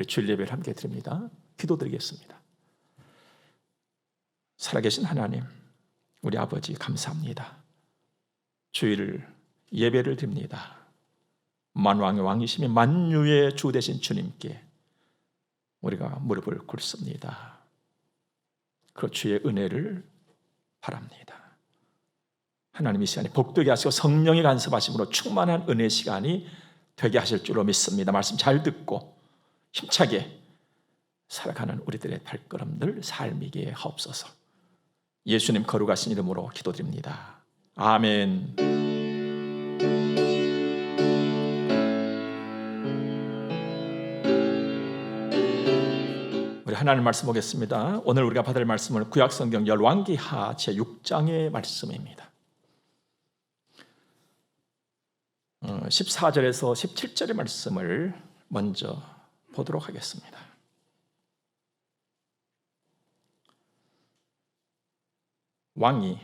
우리 주일 예배를 함께 드립니다. 기도드리겠습니다. 살아계신 하나님, 우리 아버지 감사합니다. 주일 예배를 드립니다. 만왕의 왕이시며 만유의 주 되신 주님께 우리가 무릎을 꿇습니다. 그 주의 은혜를 바랍니다. 하나님 이 시간에 복되게 하시고 성령의 간섭하심으로 충만한 은혜 시간이 되게 하실 줄로 믿습니다. 말씀 잘 듣고 힘차게 살아가는 우리들의 발걸음들 삶이게 하옵소서. 예수님 거룩하신 이름으로 기도드립니다. 아멘. 우리 하나님 말씀 보겠습니다. 오늘 우리가 받을 말씀은 구약성경 열왕기하 제6장의 말씀입니다. 14절에서 17절의 말씀을 먼저 보도록 하겠습니다. 왕이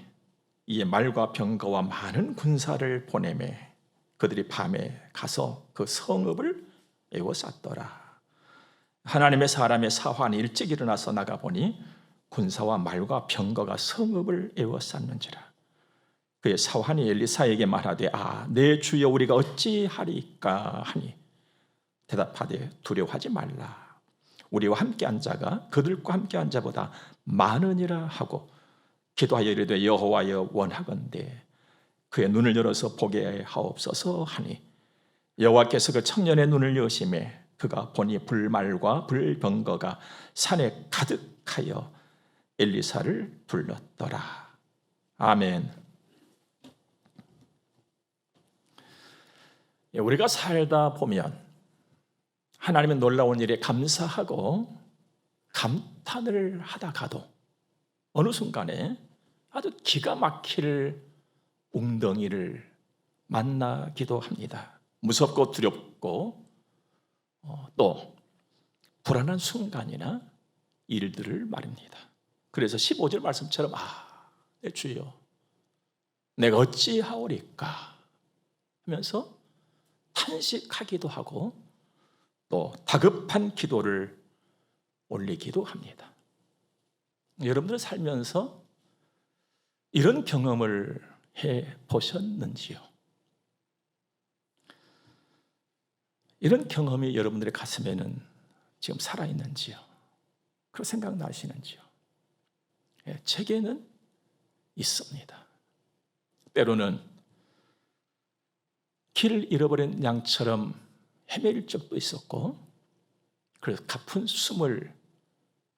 이에 말과 병거와 많은 군사를 보내매 그들이 밤에 가서 그 성읍을 에워쌌더라. 하나님의 사람의 사환이 일찍 일어나서 나가보니 군사와 말과 병거가 성읍을 에워쌌는지라. 그의 사환이 엘리사에게 말하되 내 주여 우리가 어찌하리까 하니 대답하되 두려워하지 말라. 우리와 함께한 자가 그들과 함께한 자보다 많으니라 하고 기도하여 이르되 여호와여 원하건대 그의 눈을 열어서 보게 하옵소서 하니 여호와께서 그 청년의 눈을 여시매 그가 보니 불말과 불병거가 산에 가득하여 엘리사를 불렀더라. 아멘. 우리가 살다 보면 하나님의 놀라운 일에 감사하고 감탄을 하다가도 어느 순간에 아주 기가 막힐 웅덩이를 만나기도 합니다. 무섭고 두렵고 또 불안한 순간이나 일들을 말입니다. 그래서 15절 말씀처럼 내 주여 내가 어찌하오리까 하면서 탄식하기도 하고 또 다급한 기도를 올리기도 합니다. 여러분들 살면서 이런 경험을 해보셨는지요? 이런 경험이 여러분들의 가슴에는 지금 살아있는지요? 그런 생각 나시는지요? 제게는 있습니다. 때로는 길을 잃어버린 양처럼 헤맬 적도 있었고 그래서 가쁜 숨을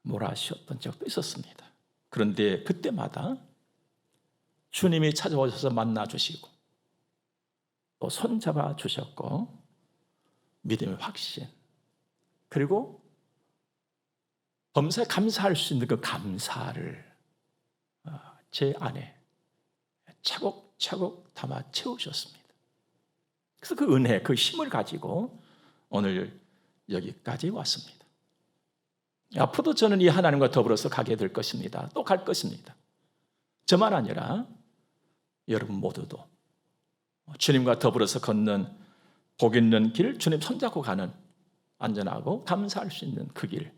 몰아쉬었던 적도 있었습니다. 그런데 그때마다 주님이 찾아오셔서 만나주시고 또 손잡아 주셨고 믿음의 확신 그리고 범사에 감사할 수 있는 그 감사를 제 안에 차곡차곡 담아 채우셨습니다. 그래서 그 은혜, 그 힘을 가지고 오늘 여기까지 왔습니다. 앞으로도 저는 이 하나님과 더불어서 가게 될 것입니다. 또 갈 것입니다. 저만 아니라 여러분 모두도 주님과 더불어서 걷는 복 있는 길, 주님 손잡고 가는 안전하고 감사할 수 있는 그 길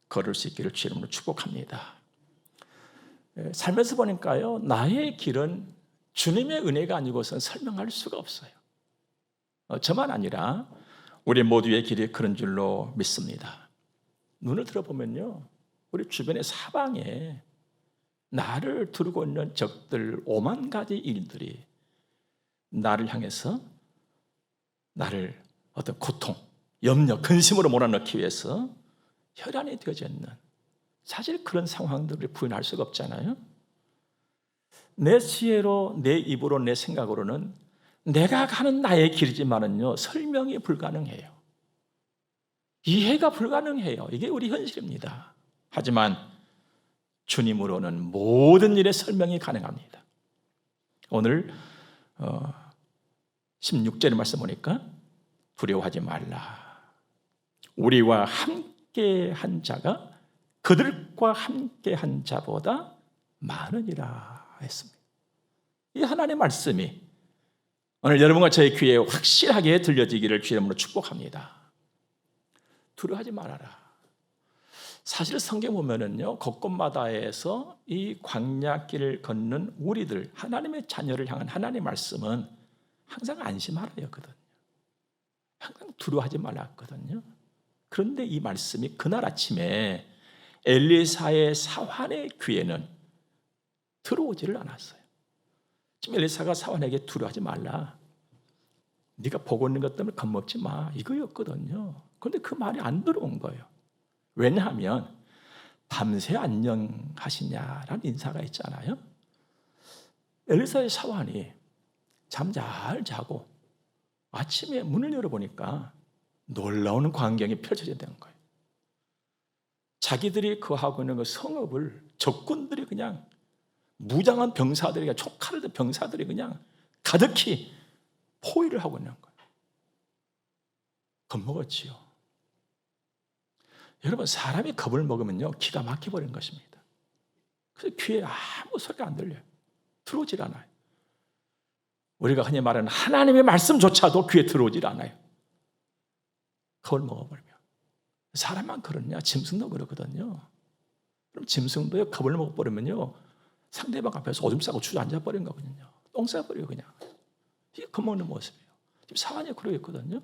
걸을 수 있기를 주 이름으로 축복합니다. 살면서 보니까요, 나의 길은 주님의 은혜가 아니고서는 설명할 수가 없어요. 저만 아니라 우리 모두의 길이 그런 줄로 믿습니다. 눈을 들어보면요, 우리 주변의 사방에 나를 두르고 있는 적들 5만 가지 일들이 나를 향해서 나를 어떤 고통, 염려, 근심으로 몰아넣기 위해서 혈안이 되어져 있는, 사실 그런 상황들을 부인할 수가 없잖아요. 내 지혜로, 내 입으로, 내 생각으로는 내가 가는 나의 길이지만은요, 설명이 불가능해요. 이해가 불가능해요. 이게 우리 현실입니다. 하지만 주님으로는 모든 일의 설명이 가능합니다. 오늘 16절의 말씀 보니까 두려워하지 말라. 우리와 함께 한 자가 그들과 함께 한 자보다 많으니라 했습니다. 이 하나님의 말씀이 오늘 여러분과 저의 귀에 확실하게 들려지기를 주의 이름으로 축복합니다. 두려워하지 말아라. 사실 성경 보면은요, 곳곳마다에서 이 광야길을 걷는 우리들, 하나님의 자녀를 향한 하나님의 말씀은 항상 안심하라였거든요. 항상 두려워하지 말았거든요. 그런데 이 말씀이 그날 아침에 엘리사의 사환의 귀에는 들어오지를 않았어요. 지금 엘리사가 사환에게 두려워하지 말라. 네가 보고 있는 것 때문에 겁먹지 마. 이거였거든요. 그런데 그 말이 안 들어온 거예요. 왜냐하면 밤새 안녕하시냐라는 인사가 있잖아요. 엘리사의 사환이 잠 잘 자고 아침에 문을 열어보니까 놀라운 광경이 펼쳐져 된 거예요. 자기들이 거하고 있는 그 성읍을 적군들이 그냥 무장한 병사들이, 촉칼을 든 병사들이 그냥 가득히 포위를 하고 있는 거예요. 겁먹었지요. 여러분, 사람이 겁을 먹으면요, 기가 막혀버리는 것입니다. 그래서 귀에 아무 소리가 안 들려요. 들어오질 않아요. 우리가 흔히 말하는 하나님의 말씀조차도 귀에 들어오질 않아요. 겁을 먹어버리면. 사람만 그러냐? 짐승도 그러거든요. 그럼 짐승도요, 겁을 먹어버리면요, 상대방 앞에서 오줌 싸고 주저앉아버린 거거든요. 똥 싸버려요, 그냥. 이게 겁먹는 모습이에요. 지금 사환이 그러고 있거든요.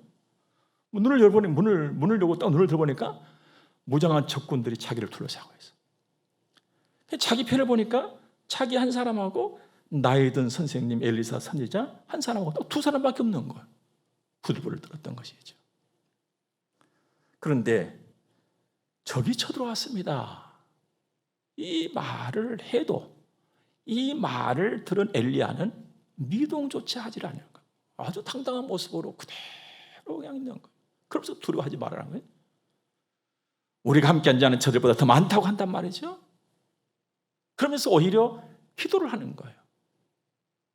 문을 열어보니, 문을 열고 딱 눈을 들어보니까 무장한 적군들이 자기를 둘러싸고 있어. 자기 편을 보니까 자기 한 사람하고 나이 든 선생님 엘리사 선지자 한 사람하고 딱 두 사람밖에 없는 거예요. 부들부들 떨었던 것이죠. 그런데 적이 쳐들어왔습니다. 이 말을 해도 이 말을 들은 엘리야는 미동조차 하질 않는 거예요. 아주 당당한 모습으로 그대로 그냥 있는 거예요. 그러면서 두려워하지 말라는 거예요. 우리가 함께 앉아있는 저들보다 더 많다고 한단 말이죠. 그러면서 오히려 기도를 하는 거예요.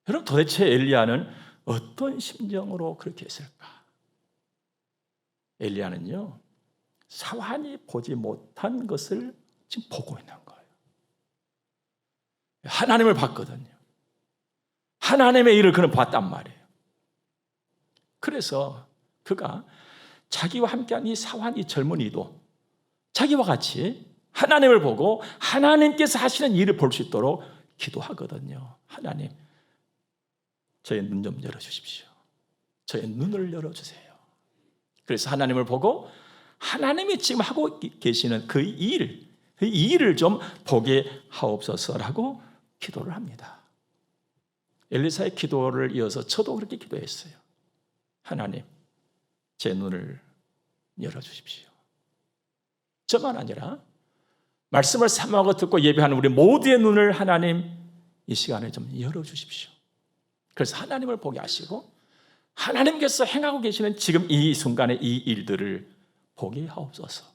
여러분, 도대체 엘리야는 어떤 심정으로 그렇게 했을까? 엘리야는요, 사환이 보지 못한 것을 지금 보고 있는 거예요. 하나님을 봤거든요. 하나님의 일을 그는 봤단 말이에요. 그래서 그가 자기와 함께한 이 사환, 이 젊은이도 자기와 같이 하나님을 보고 하나님께서 하시는 일을 볼 수 있도록 기도하거든요. 하나님, 저의 눈 좀 열어주십시오. 저의 눈을 열어주세요. 그래서 하나님을 보고 하나님이 지금 하고 계시는 그 일을 좀 보게 하옵소서라고 기도를 합니다. 엘리사의 기도를 이어서 저도 그렇게 기도했어요. 하나님, 제 눈을 열어주십시오. 저만 아니라 말씀을 사모하고 듣고 예배하는 우리 모두의 눈을 하나님 이 시간에 좀 열어주십시오. 그래서 하나님을 보게 하시고 하나님께서 행하고 계시는 지금 이 순간에 이 일들을 보게 하옵소서라고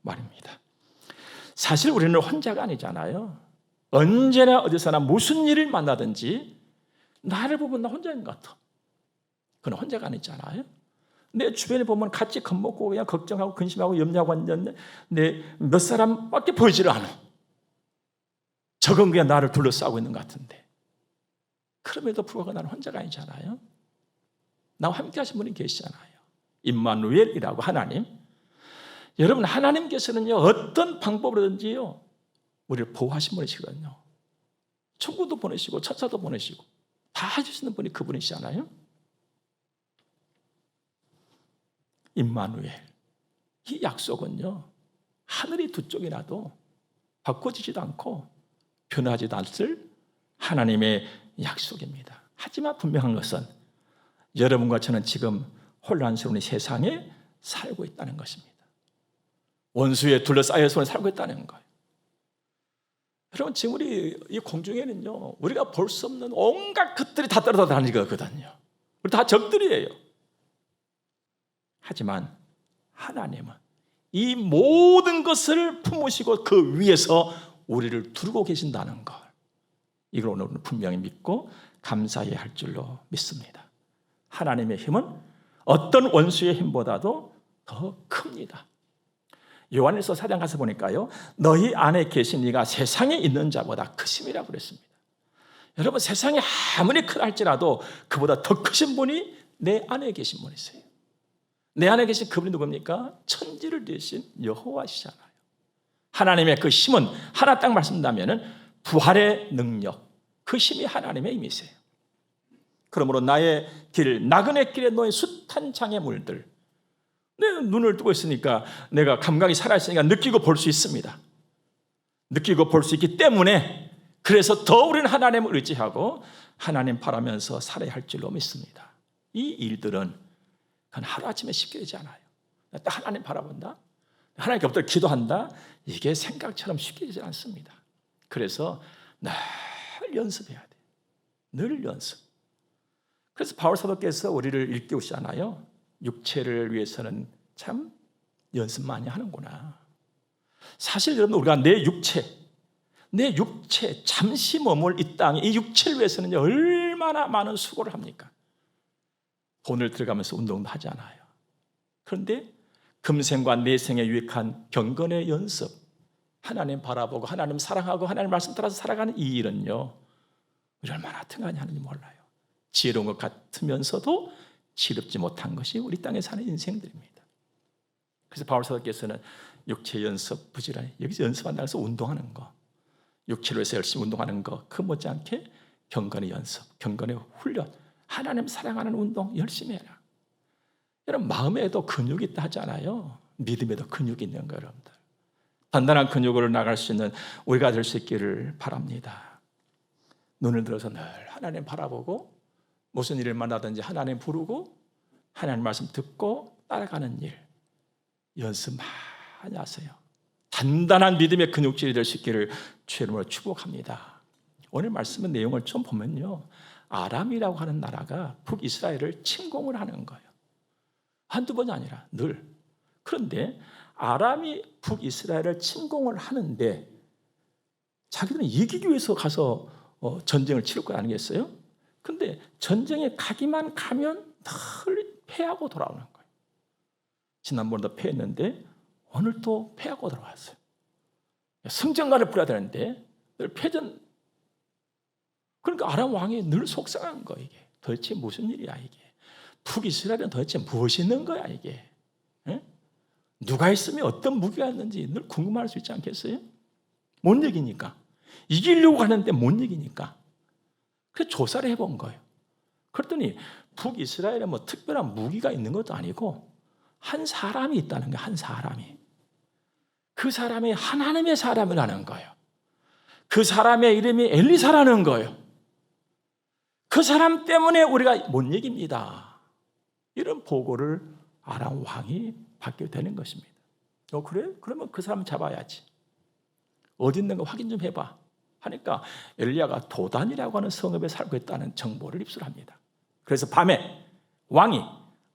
말입니다. 사실 우리는 혼자가 아니잖아요. 언제나 어디서나 무슨 일을 만나든지 나를 보면 나 혼자인 것 같아. 그건 혼자가 아니잖아요. 내 주변에 보면 같이 겁먹고 그냥 걱정하고 근심하고 염려하고 앉았는데 몇 사람밖에 보이지를 않아. 적은 그냥 나를 둘러싸고 있는 것 같은데. 그럼에도 불구하고 나는 혼자가 아니잖아요. 나와 함께 하신 분이 계시잖아요. 임마누엘이라고 하나님. 여러분, 하나님께서는요, 어떤 방법으로든지요, 우리를 보호하신 분이시거든요. 천군도 보내시고 천사도 보내시고 다 해주시는 분이 그분이시잖아요. 임마누엘. 이 약속은요, 하늘이 두 쪽이 나도 바꿔지지도 않고 변하지도 않을 하나님의 약속입니다. 하지만 분명한 것은 여러분과 저는 지금 혼란스러운 이 세상에 살고 있다는 것입니다. 원수에 둘러싸여서 살고 있다는 거예요. 여러분, 지금 우리 이 공중에는요, 우리가 볼 수 없는 온갖 것들이 다 떨어다니거든요. 우리 다 적들이에요. 하지만 하나님은 이 모든 것을 품으시고 그 위에서 우리를 두르고 계신다는 것, 이걸 오늘은 분명히 믿고 감사해야 할 줄로 믿습니다. 하나님의 힘은 어떤 원수의 힘보다도 더 큽니다. 요한일서 4장 가서 보니까요, 너희 안에 계신 이가 세상에 있는 자보다 크심이라고 그랬습니다. 여러분, 세상이 아무리 크다 할지라도 그보다 더 크신 분이 내 안에 계신 분이세요. 내 안에 계신 그분이 누굽니까? 천지를 지으신 여호와시잖아요. 하나님의 그 힘은 하나 딱 말씀드리면 부활의 능력, 그 힘이 하나님의 힘이세요. 그러므로 나의 길, 나그네 길에 놓인 숱한 장애물들, 내 눈을 뜨고 있으니까 내가 감각이 살아있으니까 느끼고 볼 수 있습니다. 느끼고 볼 수 있기 때문에 그래서 더 우리는 하나님을 의지하고 하나님 바라면서 살아야 할 줄로 믿습니다. 이 일들은 그건 하루아침에 쉽게 되지 않아요. 딱 하나님 바라본다, 하나님께 엎드려 기도한다, 이게 생각처럼 쉽게 되지 않습니다. 그래서 늘 연습해야 돼요. 늘 연습. 그래서 바울 사도께서 우리를 일깨우시잖아요. 육체를 위해서는 참 연습 많이 하는구나. 사실 여러분, 우리가 내 육체 잠시 머물 이 땅에 이 육체를 위해서는 얼마나 많은 수고를 합니까? 돈을 들어가면서 운동도 하지 않아요. 그런데 금생과 내생에 유익한 경건의 연습, 하나님 바라보고 하나님 사랑하고 하나님 말씀 따라서 살아가는 이 일은요, 우리 얼마나 튼간히 하는지 몰라요. 지혜로운 것 같으면서도 지혜롭지 못한 것이 우리 땅에 사는 인생들입니다. 그래서 바울 사도께서는 육체 연습 부지런히, 여기서 연습한다고 해서 운동하는 거, 육체로 해서 열심히 운동하는 거, 그 못지않게 경건의 연습, 경건의 훈련, 하나님 사랑하는 운동 열심히 해라. 여러분, 마음에도 근육이 있다 하잖아요. 믿음에도 근육이 있는 거예요. 여러분들, 단단한 근육으로 나갈 수 있는 우리가 될 수 있기를 바랍니다. 눈을 들어서 늘 하나님 바라보고 무슨 일을 만나든지 하나님 부르고 하나님 말씀 듣고 따라가는 일 연습 많이 하세요. 단단한 믿음의 근육질이 될 수 있기를 주의 이름으로 축복합니다. 오늘 말씀의 내용을 좀 보면요, 아람이라고 하는 나라가 북이스라엘을 침공을 하는 거예요. 한두 번이 아니라 늘. 그런데 아람이 북이스라엘을 침공을 하는데 자기들은 이기기 위해서 가서 전쟁을 치를 거 아니겠어요? 근데 전쟁에 가기만 가면 늘 패하고 돌아오는 거예요. 지난번에도 패했는데 오늘 또 패하고 돌아왔어요. 승전가를 부려야 되는데 늘 패전. 그러니까 아람 왕이 늘 속상한 거예요. 이게 도대체 무슨 일이야 이게. 북이스라엘은 도대체 무엇이 있는 거야 이게. 에? 누가 있으면 어떤 무기가 있는지 늘 궁금할 수 있지 않겠어요? 못 이기니까. 이기려고 하는데 못 이기니까. 그래서 조사를 해본 거예요. 그랬더니 북이스라엘에 뭐 특별한 무기가 있는 것도 아니고 한 사람이 있다는 거예요. 한 사람이. 그 사람이 하나님의 사람이라는 거예요. 그 사람의 이름이 엘리사라는 거예요. 그 사람 때문에 우리가 못 이깁니다. 이런 보고를 아람 왕이 받게 되는 것입니다. 그래? 그러면 그 사람 잡아야지. 어디 있는가 확인 좀 해봐. 하니까 엘리야가 도단이라고 하는 성읍에 살고 있다는 정보를 입수를 합니다. 그래서 밤에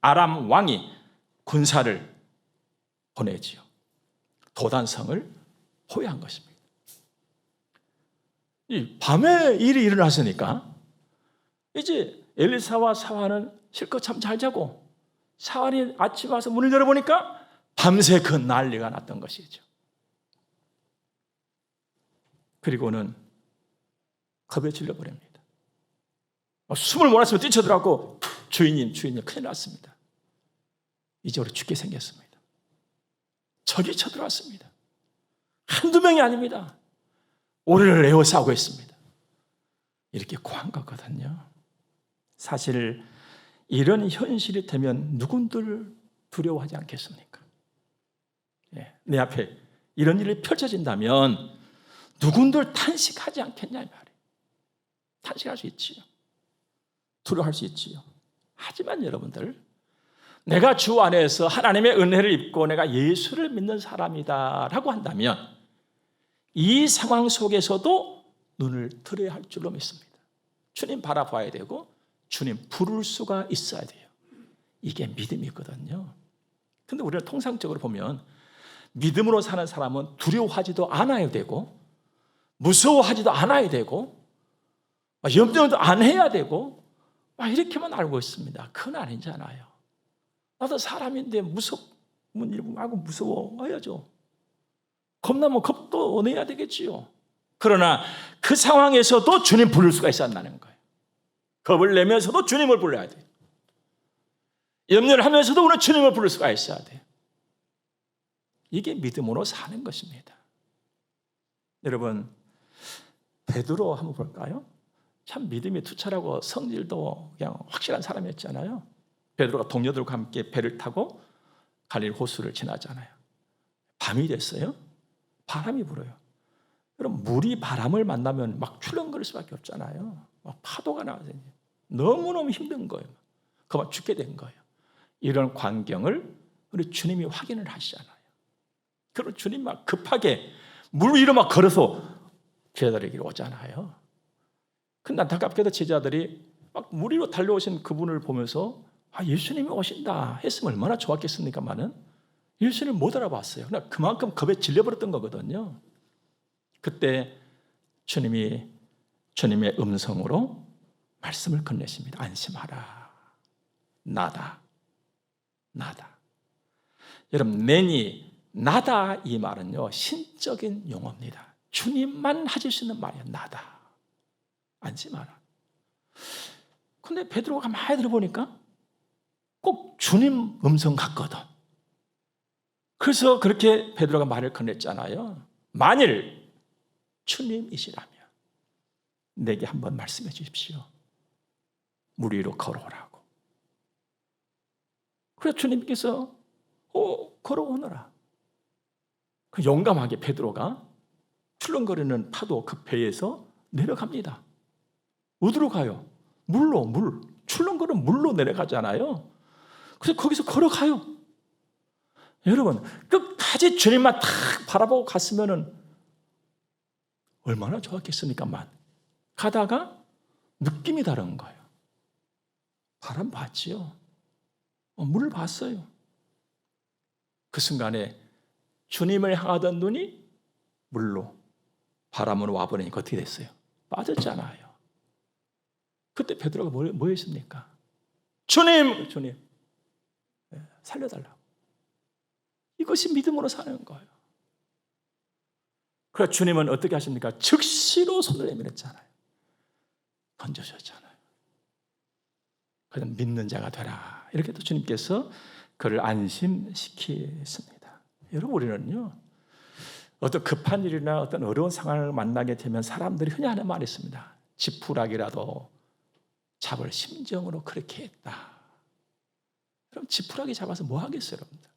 아람 왕이 군사를 보내지요. 도단성을 포위한 것입니다. 이 밤에 일이 일어났으니까 이제 엘리사와 사환은 실컷 잠 잘 자고 사환이 아침에 와서 문을 열어보니까 밤새 그 난리가 났던 것이죠. 그리고는 겁에 질려버립니다. 숨을 못 쉬며 뛰쳐들어가고 주인님 큰일 났습니다. 이제 우리 죽게 생겼습니다. 적이 쳐들어왔습니다. 한두 명이 아닙니다. 우리를 에워싸고 있습니다. 이렇게 고한 거거든요. 사실 이런 현실이 되면 누군들 두려워하지 않겠습니까? 내 앞에 이런 일이 펼쳐진다면 누군들 탄식하지 않겠냐 이 말이에요. 탄식할 수 있지요. 두려워할 수 있지요. 하지만 여러분들, 내가 주 안에서 하나님의 은혜를 입고 내가 예수를 믿는 사람이다라고 한다면 이 상황 속에서도 눈을 들어야 할 줄로 믿습니다. 주님 바라봐야 되고 주님 부를 수가 있어야 돼요. 이게 믿음이거든요. 근데 우리가 통상적으로 보면 믿음으로 사는 사람은 두려워하지도 않아야 되고 무서워하지도 않아야 되고 염려도 안 해야 되고 이렇게만 알고 있습니다. 그건 아니잖아요. 나도 사람인데 무섭면 일하고 무서워해야죠. 겁나면 겁도 내야 되겠지요. 그러나 그 상황에서도 주님 부를 수가 있어야 한다는 거예요. 겁을 내면서도 주님을 불러야 돼요. 염려를 하면서도 우리는 주님을 부를 수가 있어야 돼요. 이게 믿음으로 사는 것입니다. 여러분, 베드로 한번 볼까요? 참 믿음이 투철하고 성질도 그냥 확실한 사람이었잖아요. 베드로가 동료들과 함께 배를 타고 갈릴 호수를 지나잖아요. 밤이 됐어요. 바람이 불어요. 그럼 물이 바람을 만나면 막 출렁거릴 수밖에 없잖아요. 막 파도가 나와서 너무너무 힘든 거예요. 그만 죽게 된 거예요. 이런 광경을 우리 주님이 확인을 하시잖아요. 그럼 주님 막 급하게 물 위로 막 걸어서 제자들에게 오잖아요. 근데 안타깝게도 제자들이 막 물 위로 달려오신 그분을 보면서 예수님이 오신다 했으면 얼마나 좋았겠습니까마는 예수님을 못 알아봤어요. 그러나 그만큼 겁에 질려버렸던 거거든요. 그때 주님이 주님의 음성으로 말씀을 건네십니다. 안심하라. 나다. 나다. 여러분, 내니 나다 이 말은요 신적인 용어입니다. 주님만 하실 수 있는 말이야. 나다. 안심하라. 근데 베드로가 많이 들어보니까 꼭 주님 음성 같거든. 그래서 그렇게 베드로가 말을 건넸잖아요. 만일 주님이시라면 내게 한번 말씀해 주십시오. 물 위로 걸어오라고. 그래서 주님께서 걸어오너라. 그 용감하게 베드로가 출렁거리는 파도 그 배에서 내려갑니다. 어디로 가요? 물로, 출렁거리는 물로 내려가잖아요. 그래서 거기서 걸어가요. 여러분, 끝까지 주님만 탁 바라보고 갔으면은 얼마나 좋았겠습니까만. 가다가 느낌이 다른 거예요. 바람 봤지요. 물을 봤어요. 그 순간에 주님을 향하던 눈이 물로 바람으로 와버리니까 어떻게 됐어요? 빠졌잖아요. 그때 베드로가 뭐 했습니까? 주님 살려달라고. 이것이 믿음으로 사는 거예요. 그래서 주님은 어떻게 하십니까? 즉시로 손을 내밀었잖아요. 건져주셨잖아요. 그래서 믿는 자가 되라. 이렇게 또 주님께서 그를 안심시키십니다. 여러분, 우리는요 어떤 급한 일이나 어떤 어려운 상황을 만나게 되면 사람들이 흔히 하는 말이 있습니다. 지푸라기라도 잡을 심정으로 그렇게 했다. 그럼 지푸라기 잡아서 뭐 하겠어요, 여러분들?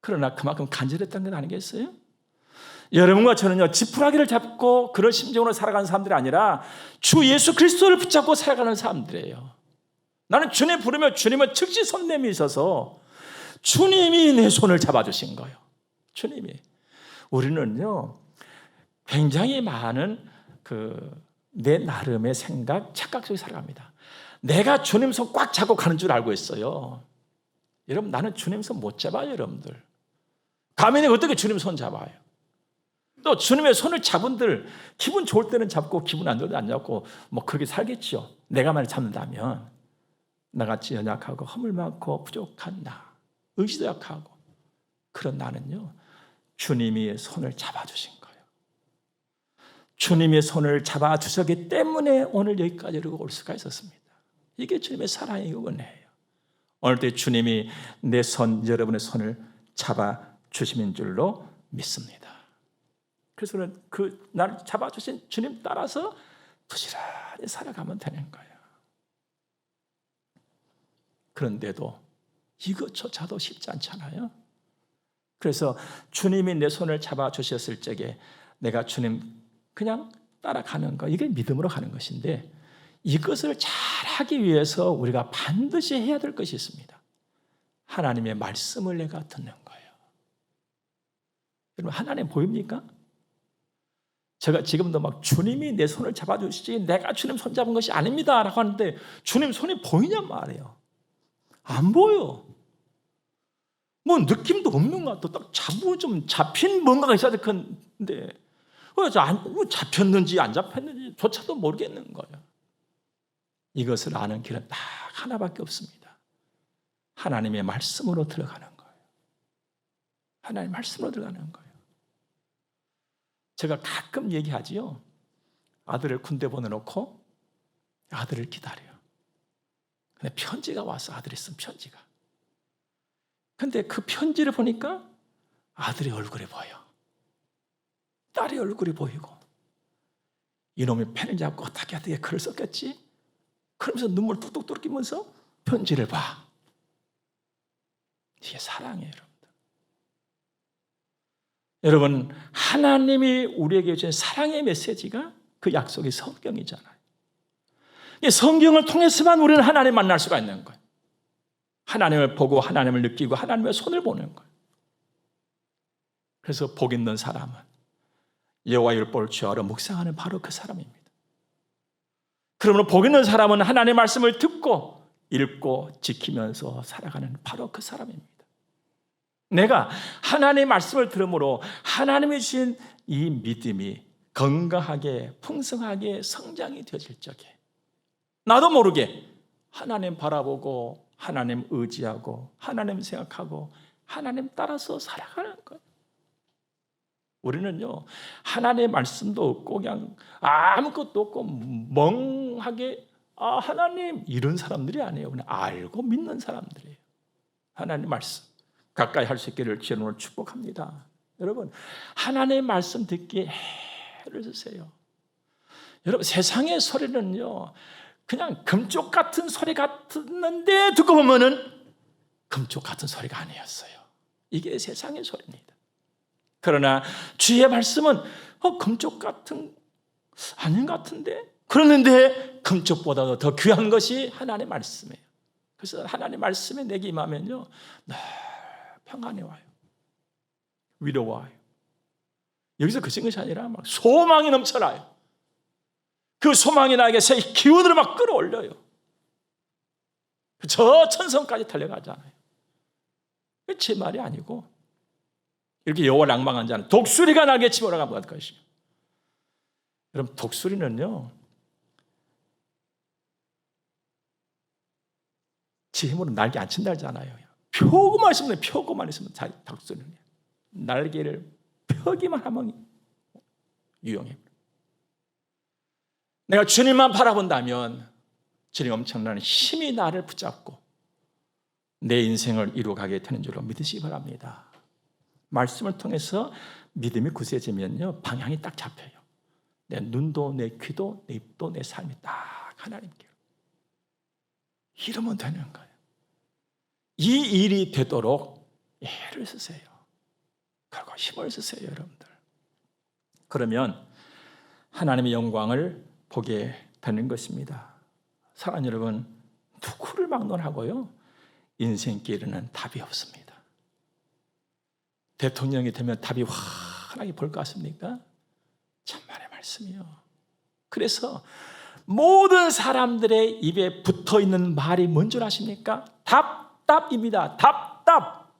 그러나 그만큼 간절했다는 건 아니겠어요? 여러분과 저는요 지푸라기를 잡고 그런 심정으로 살아가는 사람들이 아니라 주 예수 그리스도를 붙잡고 살아가는 사람들이에요. 나는 주님 부르면 주님은 즉시 손 내미셔서 주님이 내 손을 잡아주신 거예요. 주님이. 우리는요 굉장히 많은 내 나름의 생각, 착각 속에 살아갑니다. 내가 주님 손 꽉 잡고 가는 줄 알고 있어요. 여러분, 나는 주님 손 못 잡아요, 여러분들. 감히 내가 어떻게 주님 손 잡아요? 또 주님의 손을 잡은들 기분 좋을 때는 잡고 기분 안 좋을 때 안 잡고 뭐 그렇게 살겠죠. 내가 만약 잡는다면 나같이 연약하고 허물 많고 부족한 나, 의지도 약하고 그런 나는요 주님이 손을 잡아주신 거예요. 주님의 손을 잡아주셨기 때문에 오늘 여기까지 올 수가 있었습니다. 이게 주님의 사랑의 은혜예요. 오늘도 주님이 내 손, 여러분의 손을 잡아주심인 줄로 믿습니다. 그래서 나를 잡아주신 주님 따라서 부지런히 살아가면 되는 거예요. 그런데도 이것조차도 쉽지 않잖아요. 그래서 주님이 내 손을 잡아주셨을 적에 내가 주님 그냥 따라가는 거, 이게 믿음으로 가는 것인데 이것을 잘하기 위해서 우리가 반드시 해야 될 것이 있습니다. 하나님의 말씀을 내가 듣는 거예요. 여러분, 하나님 보입니까? 제가 지금도 막 주님이 내 손을 잡아주시지 내가 주님 손 잡은 것이 아닙니다 라고 하는데 주님 손이 보이냔 말이에요. 안 보여. 뭐 느낌도 없는 것 같아. 딱 좀 잡힌 뭔가가 있어야 될 건데 잡혔는지 안 잡혔는지 조차도 모르겠는 거예요. 이것을 아는 길은 딱 하나밖에 없습니다. 하나님의 말씀으로 들어가는 거예요. 하나님의 말씀으로 들어가는 거예요. 제가 가끔 얘기하지요. 아들을 군대 보내놓고 아들을 기다려요. 근데 편지가 왔어. 아들이 쓴 편지가. 근데 그 편지를 보니까 아들의 얼굴이 보여. 딸의 얼굴이 보이고, 이놈이 펜을 잡고 어떻게 글을 썼겠지? 그러면서 눈물 뚝뚝 떨어지면서 편지를 봐. 이게 사랑이에요, 여러분들. 여러분, 하나님이 우리에게 주신 사랑의 메시지가 그 약속의 성경이잖아요. 이 성경을 통해서만 우리는 하나님을 만날 수가 있는 거예요. 하나님을 보고 하나님을 느끼고 하나님의 손을 보는 거예요. 그래서 복 있는 사람은 여호와의 율법을 취하러 묵상하는 바로 그 사람입니다. 그러므로 복 있는 사람은 하나님의 말씀을 듣고 읽고 지키면서 살아가는 바로 그 사람입니다. 내가 하나님의 말씀을 들음으로 하나님이 주신 이 믿음이 건강하게 풍성하게 성장이 되어질 적에 나도 모르게 하나님 바라보고 하나님 의지하고 하나님 생각하고 하나님 따라서 살아가는 거예요. 우리는요, 하나님의 말씀도 없고 그냥 아무것도 없고 멍하게 하나님 이런 사람들이 아니에요. 그냥 알고 믿는 사람들이에요. 하나님 말씀 가까이 할 수 있기를 주님으로 축복합니다. 여러분, 하나님의 말씀 듣기에 애를 쓰세요. 여러분, 세상의 소리는요, 그냥 금쪽 같은 소리 같았는데 듣고 보면은 금쪽 같은 소리가 아니었어요. 이게 세상의 소리입니다. 그러나 주의 말씀은 금쪽 같은 아닌 것 같은데, 그러는데 금쪽보다도 더 귀한 것이 하나님의 말씀이에요. 그래서 하나님의 말씀에 내게 임하면요, 늘 평안이 와요. 위로와요. 여기서 그친 것이 아니라 막 소망이 넘쳐나요. 그 소망이 나에게 새 기운으로 막 끌어올려요. 저 천성까지 달려가잖아요. 제 말이 아니고 이렇게 여호와를 앙망한 자는 독수리가 날개 치며 올라간 것이요. 여러분, 독수리는요, 지 힘으로 날개 안 친다 하잖아요. 펴고만 있으면, 펴고만 있으면 독수리는 날개를 펴기만 하면 유용해요. 내가 주님만 바라본다면 주님 엄청난 힘이 나를 붙잡고 내 인생을 이루어가게 되는 줄로 믿으시기 바랍니다. 말씀을 통해서 믿음이 굳세지면요, 방향이 딱 잡혀요. 내 눈도 내 귀도 내 입도 내 삶이 딱 하나님께 이러면 되는 거예요. 이 일이 되도록 애를 쓰세요. 그리고 힘을 쓰세요, 여러분들. 그러면 하나님의 영광을 보게 되는 것입니다. 사랑하는 여러분, 누구를 막론하고요, 인생길에는 답이 없습니다. 대통령이 되면 답이 환하게 보일 것 같습니까? 참말의 말씀이요. 그래서 모든 사람들의 입에 붙어있는 말이 뭔 줄 아십니까? 답답입니다. 답답.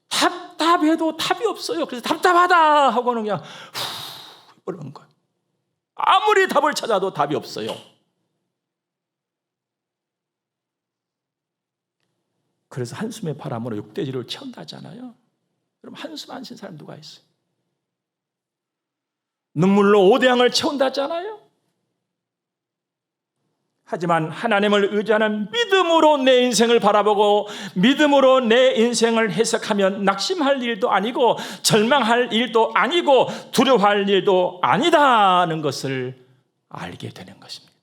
답답해도 답이 없어요. 그래서 답답하다 하고는 그냥 그런 거예요. 아무리 답을 찾아도 답이 없어요. 그래서 한숨의 바람으로 육대지를 채운다 하잖아요. 그럼 한숨 안 쉰 사람 누가 있어요? 눈물로 오대양을 채운다 하잖아요. 하지만 하나님을 의지하는 믿음으로 내 인생을 바라보고 믿음으로 내 인생을 해석하면 낙심할 일도 아니고 절망할 일도 아니고 두려워할 일도 아니다는 것을 알게 되는 것입니다.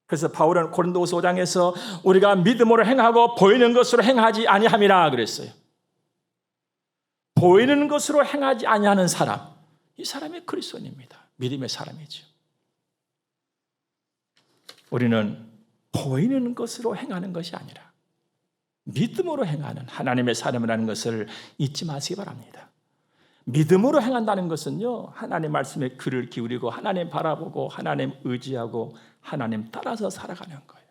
그래서 바울은 고린도후서 5장에서 우리가 믿음으로 행하고 보이는 것으로 행하지 아니함이라 그랬어요. 보이는 것으로 행하지 아니하는 사람, 이 사람이 그리스도인입니다. 믿음의 사람이죠. 우리는 보이는 것으로 행하는 것이 아니라 믿음으로 행하는 하나님의 사람이라는 것을 잊지 마시기 바랍니다. 믿음으로 행한다는 것은요, 하나님 말씀에 귀를 기울이고 하나님 바라보고 하나님 의지하고 하나님 따라서 살아가는 거예요.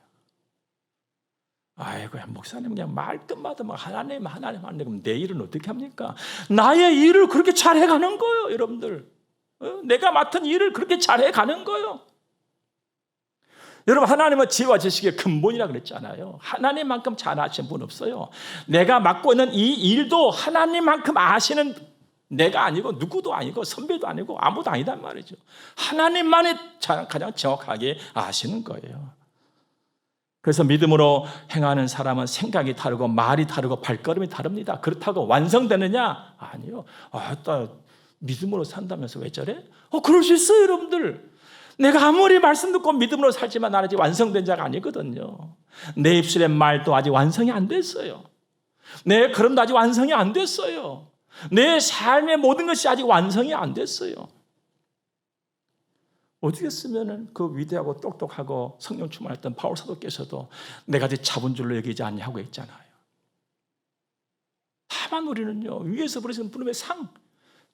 아이고, 목사님 그냥 말끝마다 막 하나님 그럼 내 일은 어떻게 합니까? 나의 일을 그렇게 잘 해가는 거예요, 여러분들. 내가 맡은 일을 그렇게 잘 해가는 거예요. 여러분, 하나님은 지혜와 지식의 근본이라고 그랬잖아요. 하나님만큼 잘 아시는 분 없어요. 내가 맡고 있는 이 일도 하나님만큼 아시는 내가 아니고 누구도 아니고 선배도 아니고 아무도 아니단 말이죠. 하나님만이 가장 정확하게 아시는 거예요. 그래서 믿음으로 행하는 사람은 생각이 다르고 말이 다르고 발걸음이 다릅니다. 그렇다고 완성되느냐? 아니요. 나 믿음으로 산다면서 왜 저래? 그럴 수 있어요, 여러분들. 내가 아무리 말씀 듣고 믿음으로 살지만 나는 아직 완성된 자가 아니거든요. 내 입술의 말도 아직 완성이 안 됐어요. 내 걸음도 아직 완성이 안 됐어요. 내 삶의 모든 것이 아직 완성이 안 됐어요. 어떻게 쓰면은 그 위대하고 똑똑하고 성령 충만했던 바울 사도께서도 내가 아직 잡은 줄로 여기지 않냐고 했잖아요. 다만 우리는요, 위에서 부르시는 부름의 상,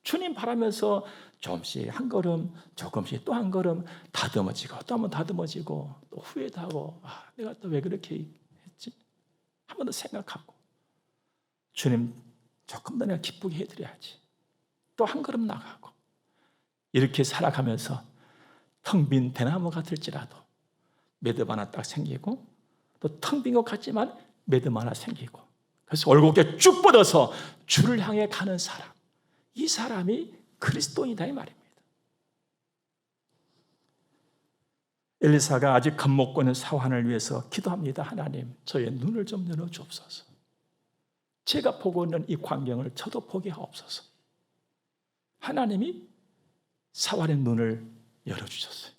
주님 바라면서 조금씩 한 걸음, 조금씩 또 한 걸음 다듬어지고 또 한 번 다듬어지고 또 후회도 하고, 내가 또 왜 그렇게 했지? 한 번 더 생각하고, 주님 조금 더 내가 기쁘게 해드려야지. 또 한 걸음 나가고, 이렇게 살아가면서 텅 빈 대나무 같을지라도 매듭 하나 딱 생기고, 또 텅 빈 것 같지만 매듭 하나 생기고, 그래서 올곧게 쭉 뻗어서 주를 향해 가는 사람, 이 사람이 그리스도인이다 이 말입니다. 엘리사가 아직 겁먹고 있는 사환을 위해서 기도합니다. 하나님, 저의 눈을 좀 열어주옵소서. 제가 보고 있는 이 광경을 저도 보게 하옵소서. 하나님이 사환의 눈을 열어주셨어요.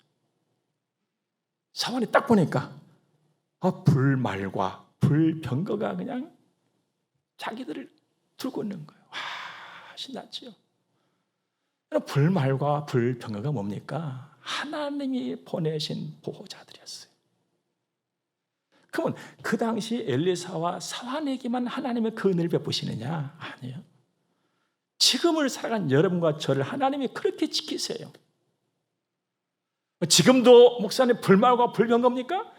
사환이 딱 보니까 불말과 불병거가 그냥 자기들을 들고 있는 거예요. 신났지요. 불말과 불병거가 뭡니까? 하나님이 보내신 보호자들이었어요. 그러면 그 당시 엘리사와 사환에게만 하나님의 그 은혜를 베푸시느냐? 아니에요. 지금을 살아간 여러분과 저를 하나님이 그렇게 지키세요. 지금도 목사님 불말과 불병거입니까?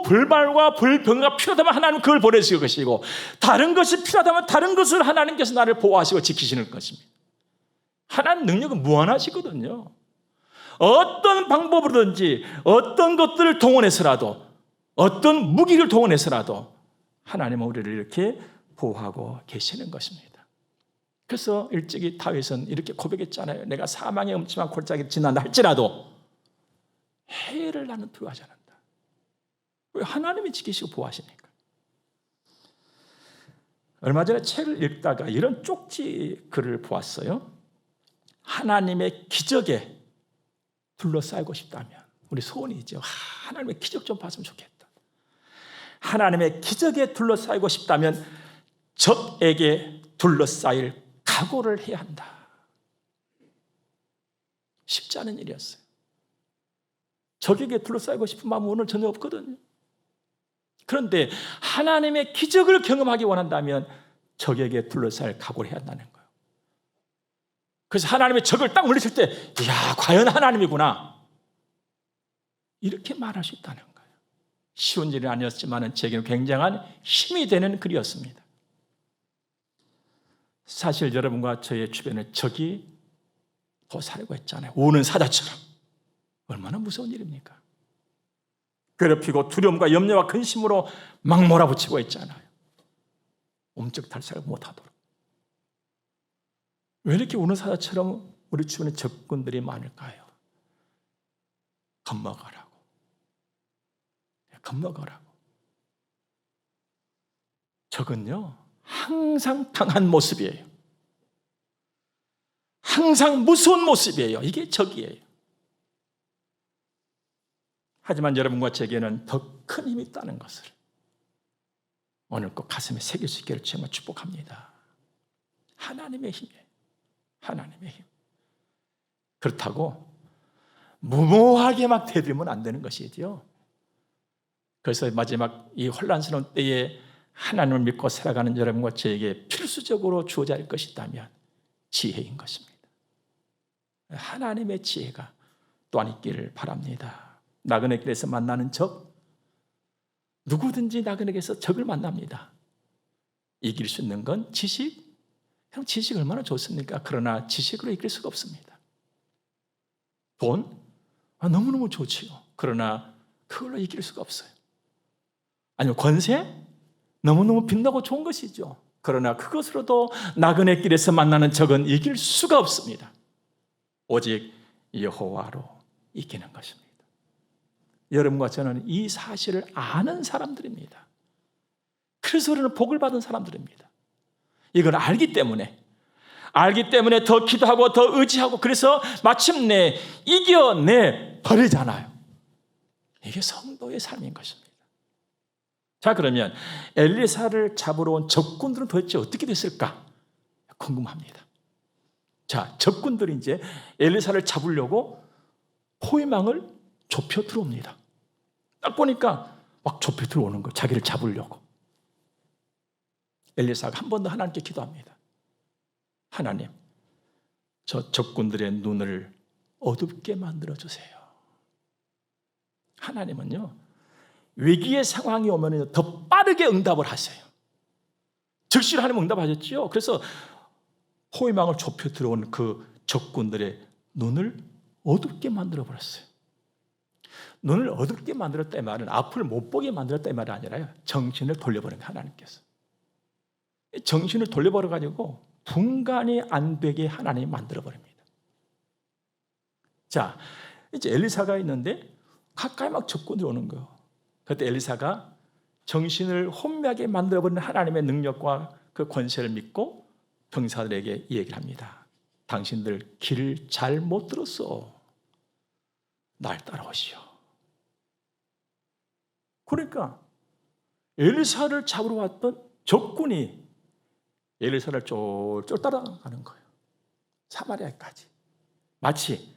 불말과 불병거가 필요하다면 하나님은 그걸 보내실 것이고, 다른 것이 필요하다면 다른 것을 하나님께서 나를 보호하시고 지키시는 것입니다. 하나님 능력은 무한하시거든요. 어떤 방법으로든지 어떤 것들을 동원해서라도, 어떤 무기를 동원해서라도 하나님은 우리를 이렇게 보호하고 계시는 것입니다. 그래서 일찍이 다윗은 이렇게 고백했잖아요. 내가 사망의 음침한 골짜기를 지난다 할지라도 해를 나는 두려워하지 않는다. 왜? 하나님이 지키시고 보호하시니까. 얼마 전에 책을 읽다가 이런 쪽지 글을 보았어요. 하나님의 기적에 둘러싸이고 싶다면, 우리 소원이 있죠. 하나님의 기적 좀 봤으면 좋겠다. 하나님의 기적에 둘러싸이고 싶다면 적에게 둘러싸일 각오를 해야 한다. 쉽지 않은 일이었어요. 적에게 둘러싸이고 싶은 마음은 오늘 전혀 없거든요. 그런데 하나님의 기적을 경험하기 원한다면 적에게 둘러싸일 각오를 해야 한다는 거예요. 그래서 하나님의 적을 딱 물리칠 때, 이야, 과연 하나님이구나, 이렇게 말할 수 있다는 거예요. 쉬운 일이 아니었지만 제게는 굉장한 힘이 되는 글이었습니다. 사실 여러분과 저의 주변에 적이 더 살고 있잖아요. 우는 사자처럼. 얼마나 무서운 일입니까? 괴롭히고 두려움과 염려와 근심으로 막 몰아붙이고 있잖아요. 옴짝달싹 못하도록. 왜 이렇게 우는 사자처럼 우리 주변에 적군들이 많을까요? 겁먹으라고. 겁먹으라고. 적은요, 항상 강한 모습이에요. 항상 무서운 모습이에요. 이게 적이에요. 하지만 여러분과 제게는 더 큰 힘이 있다는 것을 오늘 꼭 가슴에 새길 수 있기를 정말 축복합니다. 하나님의 힘이에요. 하나님의 힘. 그렇다고 무모하게 막 대들면 안 되는 것이지요. 그래서 마지막 이 혼란스러운 때에 하나님을 믿고 살아가는 여러분과 저에게 필수적으로 주어져야 할 것이 있다면 지혜인 것입니다. 하나님의 지혜가 또한 있기를 바랍니다. 나그네 길에서 만나는 적, 누구든지 나그네 길에서 적을 만납니다. 이길 수 있는 건 지식? 형, 지식 얼마나 좋습니까? 그러나 지식으로 이길 수가 없습니다. 돈? 너무너무 좋지요. 그러나 그걸로 이길 수가 없어요. 아니면 권세? 너무너무 빛나고 좋은 것이죠. 그러나 그것으로도 나그네 길에서 만나는 적은 이길 수가 없습니다. 오직 여호와로 이기는 것입니다. 여러분과 저는 이 사실을 아는 사람들입니다. 그래서 우리는 복을 받은 사람들입니다. 이걸 알기 때문에 더 기도하고 더 의지하고, 그래서 마침내 이겨내 버리잖아요. 이게 성도의 삶인 것입니다. 자, 그러면 엘리사를 잡으러 온 적군들은 도대체 어떻게 됐을까 궁금합니다. 자, 적군들이 이제 엘리사를 잡으려고 포위망을 좁혀 들어옵니다. 딱 보니까 막 좁혀 들어오는 거예요. 자기를 잡으려고. 엘리사가 한 번 더 하나님께 기도합니다. 하나님, 저 적군들의 눈을 어둡게 만들어주세요. 하나님은요, 위기의 상황이 오면 더 빠르게 응답을 하세요. 즉시 하나님 응답하셨죠. 그래서 포위망을 좁혀 들어온 그 적군들의 눈을 어둡게 만들어버렸어요. 눈을 어둡게 만들었다 이 말은 앞을 못 보게 만들었다 이 말이 아니라요, 정신을 돌려버린 거예요. 하나님께서 정신을 돌려버려가지고 분간이 안 되게 하나님이 만들어버립니다. 자, 이제 엘리사가 있는데 가까이 막 적군들이 오는 거예요. 그때 엘리사가 정신을 혼미하게 만들어버리는 하나님의 능력과 그 권세를 믿고 병사들에게 이 얘기를 합니다. 당신들 길을 잘 못 들었어. 날 따라오시오. 그러니까 엘리사를 잡으러 왔던 적군이 엘리사를 쫄쫄 따라가는 거예요. 사마리아까지. 마치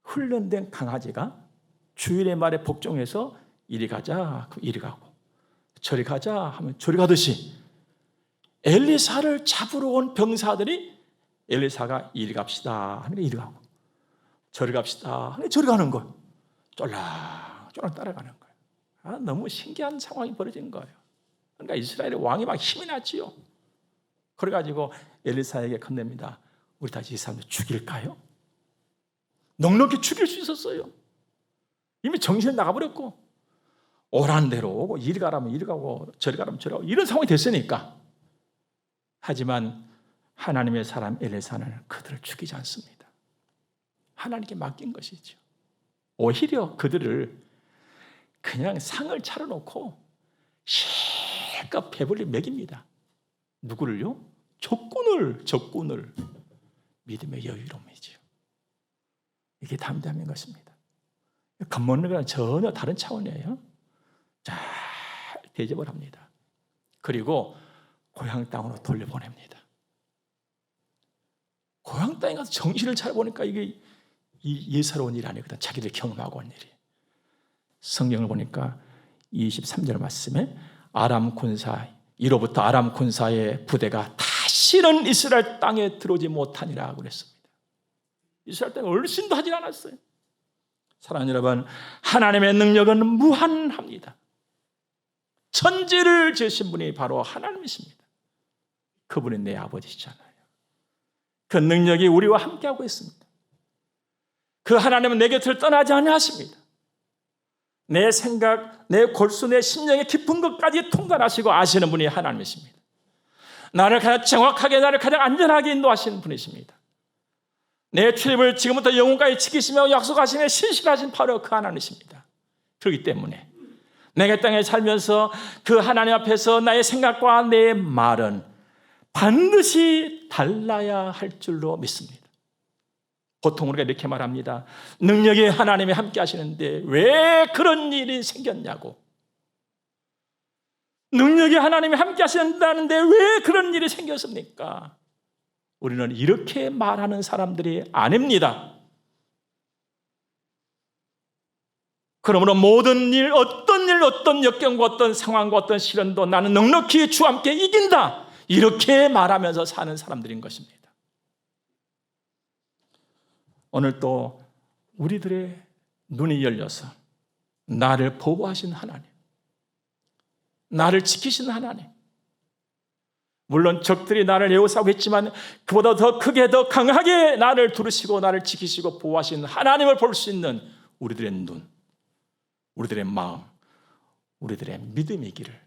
훈련된 강아지가 주인의 말에 복종해서 이리 가자, 이리 가고, 저리 가자 하면 저리 가듯이 엘리사를 잡으러 온 병사들이 엘리사가 이리 갑시다 하니까 이리 가고, 저리 갑시다 하니까 저리 가는 거예요. 쫄랑쫄랑 따라가는 거예요. 너무 신기한 상황이 벌어진 거예요. 그러니까 이스라엘의 왕이 막 힘이 났지요. 그래가지고 엘리사에게 건넵니다. 우리 다시 이 사람들 죽일까요? 넉넉히 죽일 수 있었어요. 이미 정신이 나가버렸고, 오라는 대로 오고, 이리 가라면 이리 가고, 저리 가라면 저리 가고, 이런 상황이 됐으니까. 하지만 하나님의 사람 엘리사는 그들을 죽이지 않습니다. 하나님께 맡긴 것이죠. 오히려 그들을 그냥 상을 차려놓고 실컷 배불리 먹입니다. 누구를요? 적군을. 믿음의 여유로움이죠. 이게 담대함인 것입니다. 겁먹는 건 전혀 다른 차원이에요. 잘 대접을 합니다. 그리고 고향 땅으로 돌려보냅니다. 고향 땅에 가서 정신을 차려보니까 이게 예사로운 일이 아니거든. 자기들 경험하고 온 일이. 성경을 보니까 23절 말씀에 이로부터 아람 군사의 부대가 다시는 이스라엘 땅에 들어오지 못하니라 그랬습니다. 이스라엘 땅에 얼씬도 하지 않았어요. 사랑하는 여러분, 하나님의 능력은 무한합니다. 천지를 지으신 분이 바로 하나님이십니다. 그분이 내 아버지시잖아요. 그 능력이 우리와 함께하고 있습니다. 그 하나님은 내 곁을 떠나지 아니하십니다. 내 생각, 내 골수, 내 심령의 깊은 것까지 통달하시고 아시는 분이 하나님이십니다. 나를 가장 정확하게, 나를 가장 안전하게 인도하시는 분이십니다. 내 출입을 지금부터 영원까지 지키시며 약속하시며 신실하신 바로 그 하나님이십니다. 그렇기 때문에 내가 땅에 살면서 그 하나님 앞에서 나의 생각과 내 말은 반드시 달라야 할 줄로 믿습니다. 보통 우리가 이렇게 말합니다. 능력이 하나님이 함께 하시는데 왜 그런 일이 생겼냐고. 능력이 하나님이 함께 하신다는데 왜 그런 일이 생겼습니까? 우리는 이렇게 말하는 사람들이 아닙니다. 그러므로 모든 일, 어떤 역경과 어떤 상황과 어떤 시련도 나는 넉넉히 주와 함께 이긴다. 이렇게 말하면서 사는 사람들인 것입니다. 오늘 또 우리들의 눈이 열려서 나를 보호하신 하나님, 나를 지키신 하나님, 물론 적들이 나를 에워싸고 했지만 그보다 더 크게 더 강하게 나를 두르시고 나를 지키시고 보호하신 하나님을 볼 수 있는 우리들의 눈, 우리들의 마음, 우리들의 믿음이기를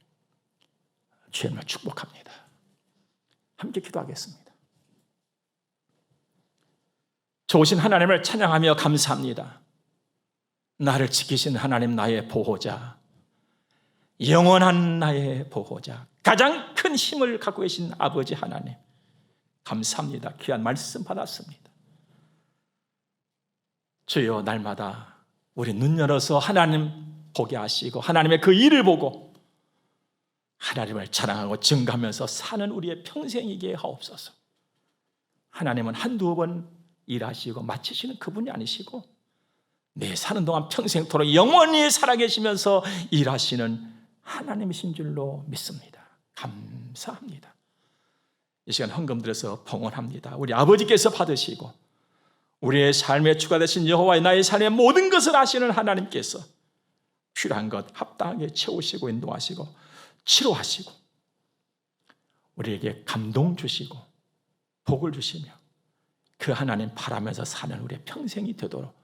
주님을 축복합니다. 함께 기도하겠습니다. 좋으신 하나님을 찬양하며 감사합니다. 나를 지키신 하나님, 나의 보호자, 영원한 나의 보호자, 가장 큰 힘을 갖고 계신 아버지 하나님, 감사합니다. 귀한 말씀 받았습니다. 주여, 날마다 우리 눈 열어서 하나님 보게 하시고 하나님의 그 일을 보고 하나님을 자랑하고 증거하면서 사는 우리의 평생이게 하옵소서. 하나님은 한두 번 일하시고 마치시는 그분이 아니시고 내 사는 동안 평생토록 영원히 살아계시면서 일하시는 하나님이신 줄로 믿습니다. 감사합니다. 이 시간 헌금 드려서 봉헌합니다. 우리 아버지께서 받으시고 우리의 삶의 주가 되신 여호와의 나의 삶의 모든 것을 아시는 하나님께서 필요한 것 합당하게 채우시고 인도하시고 치료하시고 우리에게 감동 주시고 복을 주시며 그 하나님 바라면서 사는 우리의 평생이 되도록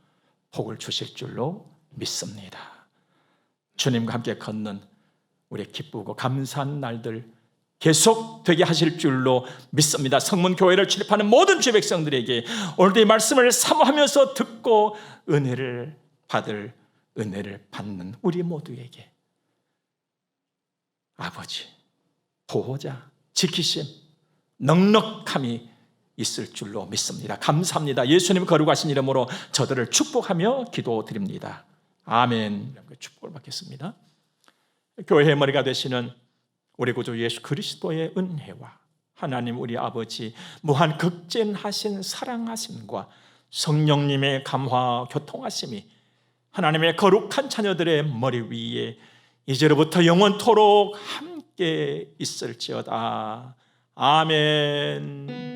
복을 주실 줄로 믿습니다. 주님과 함께 걷는 우리의 기쁘고 감사한 날들 계속 되게 하실 줄로 믿습니다. 성문교회를 출입하는 모든 주의 백성들에게 오늘도 이 말씀을 사모하면서 듣고 은혜를 받는 우리 모두에게 아버지, 보호자, 지키심, 넉넉함이 있을 줄로 믿습니다. 감사합니다. 예수님 거룩하신 이름으로 저들을 축복하며 기도드립니다. 아멘. 축복을 받겠습니다. 교회의 머리가 되시는 우리 구주 예수 그리스도의 은혜와 하나님 우리 아버지 무한 극진하신 사랑하심과 성령님의 감화 교통하심이 하나님의 거룩한 자녀들의 머리 위에 이제로부터 영원토록 함께 있을지어다. 아멘.